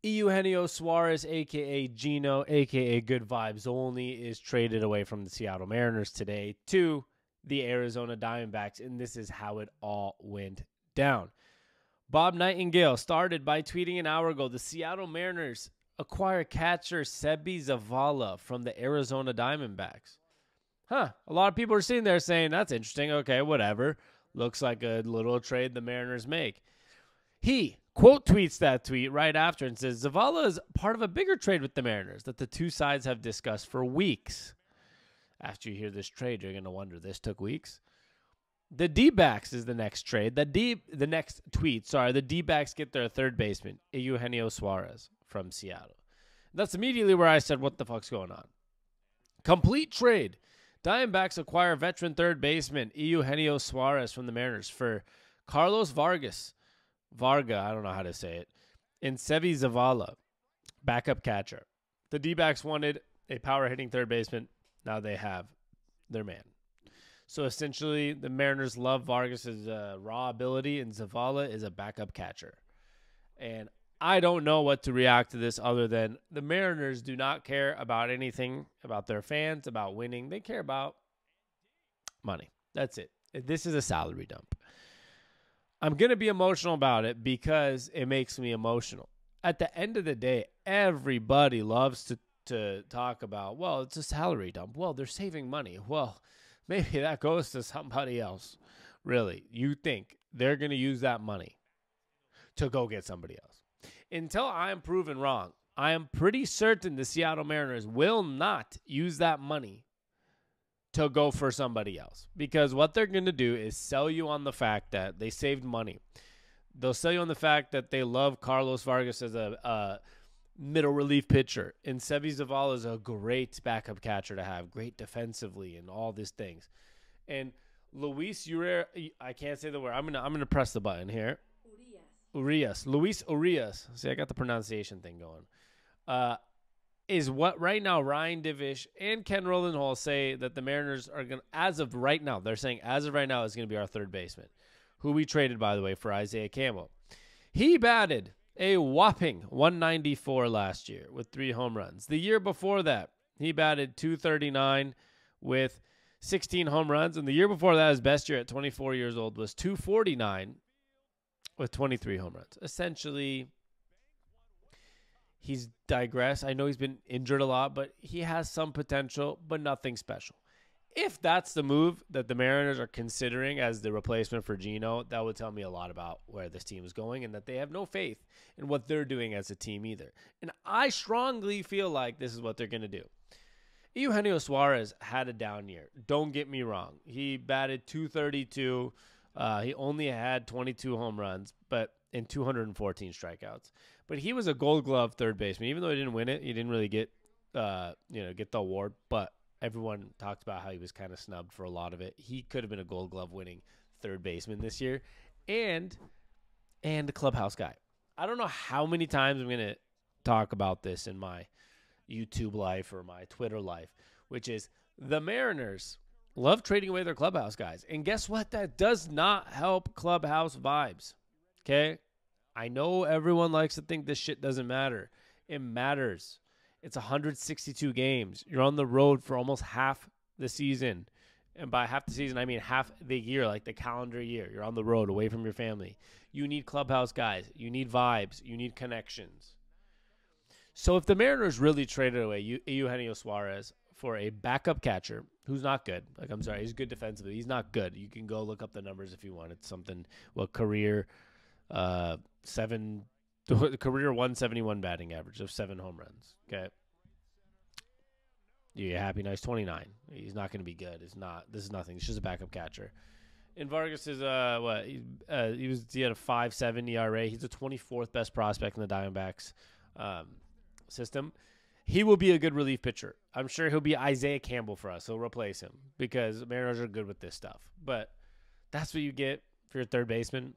Eugenio Suarez, a.k.a. Gino, a.k.a. Good Vibes Only, is traded away from the Seattle Mariners today to the Arizona Diamondbacks, and this is how it all went down. Bob Nightingale started by tweeting an hour ago, the Seattle Mariners acquire catcher Sebi Zavala from the Arizona Diamondbacks. A lot of people are sitting there saying, that's interesting. Okay, whatever. Looks like a little trade the Mariners make. He quote tweets that tweet right after and says, Zavala is part of a bigger trade with the Mariners that the two sides have discussed for weeks. After you hear this trade, you're going to wonder, this took weeks? The D-backs is the next trade. The next tweet, the D-backs get their third baseman, Eugenio Suarez from Seattle. That's immediately where I said, what the fuck's going on? Complete trade. Diamondbacks acquire veteran third baseman Eugenio Suarez from the Mariners for Carlos Varga, I don't know how to say it, and Sebi Zavala, backup catcher. The D-backs wanted a power-hitting third baseman. Now they have their man. So essentially, the Mariners love Vargas' raw ability, and Zavala is a backup catcher. And I don't know what to react to this other than the Mariners do not care about anything, about their fans, about winning. They care about money. That's it. This is a salary dump. I'm going to be emotional about it because it makes me emotional. At the end of the day, everybody loves to talk about, well, it's a salary dump. Well, they're saving money. Well, maybe that goes to somebody else. Really, you think they're going to use that money to go get somebody else? Until I am proven wrong, I am pretty certain the Seattle Mariners will not use that money to go for somebody else. Because what they're going to do is sell you on the fact that they saved money. They'll sell you on the fact that they love Carlos Vargas as a middle relief pitcher. And Sebi Zavala is a great backup catcher to have, great defensively and all these things. And Luis Urias, I can't say the word. I'm gonna press the button here. Luis Urias. See, I got the pronunciation thing going. Is what right now Ryan Divish and Ken Rosenthal say that the Mariners are going to, as of right now, they're saying as of right now is going to be our third baseman, who we traded, by the way, for Isaiah Campbell. He batted a whopping 194 last year with 3 home runs. The year before that, he batted 239 with 16 home runs. And the year before that, his best year at 24 years old was 249 with 23 home runs. Essentially, he's digressed. I know he's been injured a lot, but he has some potential, but nothing special. If that's the move that the Mariners are considering as the replacement for Gino, that would tell me a lot about where this team is going and that they have no faith in what they're doing as a team either. And I strongly feel like this is what they're going to do. Eugenio Suarez had a down year. Don't get me wrong. He batted 232. He only had 22 home runs, but in 214 strikeouts. But he was a Gold Glove third baseman. Even though he didn't win it, he didn't really get the award. But everyone talked about how he was kind of snubbed for a lot of it. He could have been a Gold Glove winning third baseman this year, and a clubhouse guy. I don't know how many times I'm going to talk about this in my YouTube life or my Twitter life, which is the Mariners love trading away their clubhouse guys. And guess what? That does not help clubhouse vibes. Okay? I know everyone likes to think this shit doesn't matter. It matters. It's 162 games. You're on the road for almost half the season. And by half the season, I mean half the year, like the calendar year. You're on the road away from your family. You need clubhouse guys. You need vibes. You need connections. So if the Mariners really traded away Eugenio Suarez for a backup catcher who's not good, like I'm sorry, he's good defensively. He's not good. You can go look up the numbers if you want. It's something, career 171 batting average of 7 home runs. Okay. You happy? Nice 29. He's not going to be good. It's not. This is nothing. He's just a backup catcher. And Vargas is he had a 5.7 ERA. He's the 24th best prospect in the Diamondbacks system. He will be a good relief pitcher. I'm sure he'll be Isaiah Campbell for us. He'll replace him because the Mariners are good with this stuff. But that's what you get for your third baseman.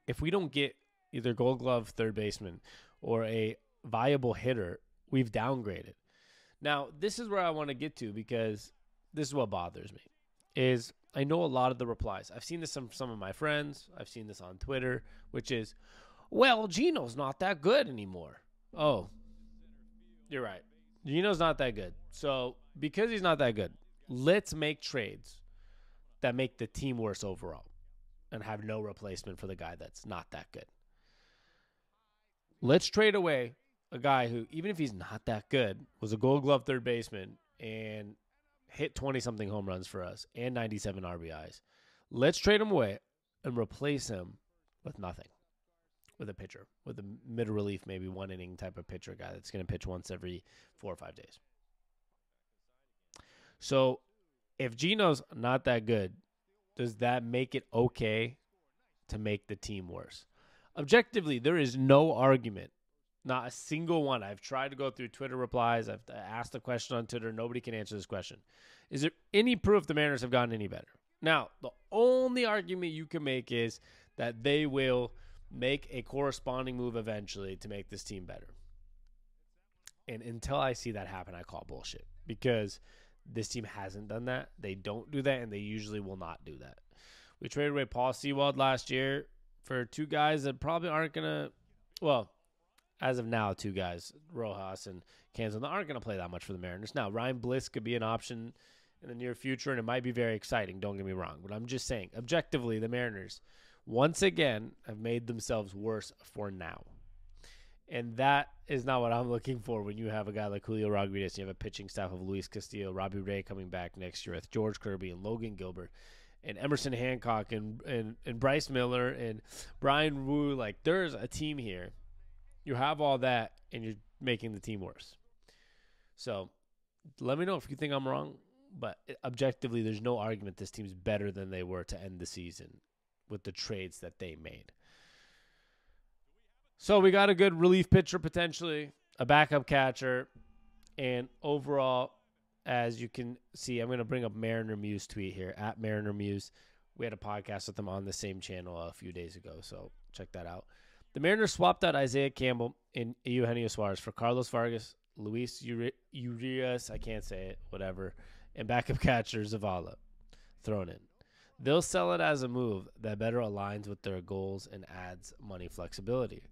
If we don't get either Gold Glove third baseman or a viable hitter, we've downgraded. Now, this is where I want to get to because this is what bothers me. Is I know a lot of the replies. I've seen this from some of my friends. I've seen this on Twitter, which is, Well, Gino's not that good anymore. Oh, you're right. Gino's not that good. So, because he's not that good, let's make trades that make the team worse overall and have no replacement for the guy that's not that good. Let's trade away a guy who, even if he's not that good, was a Gold Glove third baseman and hit 20-something home runs for us and 97 RBIs. Let's trade him away and replace him with nothing, with a pitcher, with a mid-relief, maybe one-inning type of pitcher guy that's going to pitch once every 4 or 5 days. So if Gino's not that good, does that make it okay to make the team worse? Objectively, there is no argument, not a single one. I've tried to go through Twitter replies. I've asked the question on Twitter. Nobody can answer this question. Is there any proof the Mariners have gotten any better? Now, the only argument you can make is that they will make a corresponding move eventually to make this team better. And until I see that happen, I call bullshit, because this team hasn't done that. They don't do that, and they usually will not do that. We traded away Paul Sewald last year for 2 guys that probably aren't going to, well, as of now, 2 guys, Rojas and Canzone, that aren't going to play that much for the Mariners. Now, Ryan Bliss could be an option in the near future, and it might be very exciting, don't get me wrong. But I'm just saying, objectively, the Mariners, once again, have made themselves worse for now. And that is not what I'm looking for when you have a guy like Julio Rodriguez. You have a pitching staff of Luis Castillo, Robbie Ray coming back next year with George Kirby and Logan Gilbert and Emerson Hancock and Bryce Miller and Brian Wu. Like, there's a team here. You have all that, and you're making the team worse. So let me know if you think I'm wrong. But objectively, there's no argument this team's better than they were to end the season with the trades that they made. So we got a good relief pitcher potentially, a backup catcher, and overall, as you can see, I'm going to bring up Mariner Muse tweet here, at Mariner Muse. We had a podcast with them on the same channel a few days ago, so check that out. The Mariners swapped out Isaiah Campbell and Eugenio Suarez for Carlos Vargas, Luis Urias, I can't say it, whatever, and backup catcher Zavala thrown in. They'll sell it as a move that better aligns with their goals and adds money flexibility.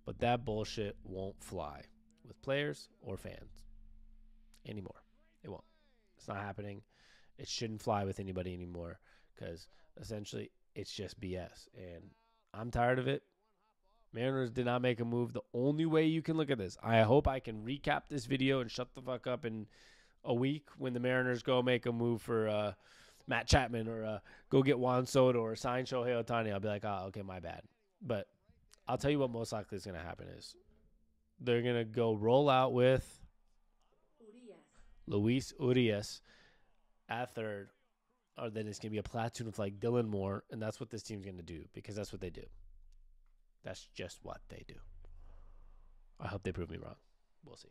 But that bullshit won't fly with players or fans anymore. It won't. It's not happening. It shouldn't fly with anybody anymore, because essentially it's just BS. And I'm tired of it. Mariners did not make a move. The only way you can look at this, I hope I can recap this video and shut the fuck up in a week when the Mariners go make a move for Matt Chapman or go get Juan Soto or sign Shohei Ohtani. I'll be like, oh, okay, my bad. But I'll tell you what most likely is going to happen is they're going to go roll out with Luis Urias at third, or then it's going to be a platoon of like Dylan Moore, and that's what this team's going to do, because that's what they do. That's just what they do. I hope they prove me wrong. We'll see.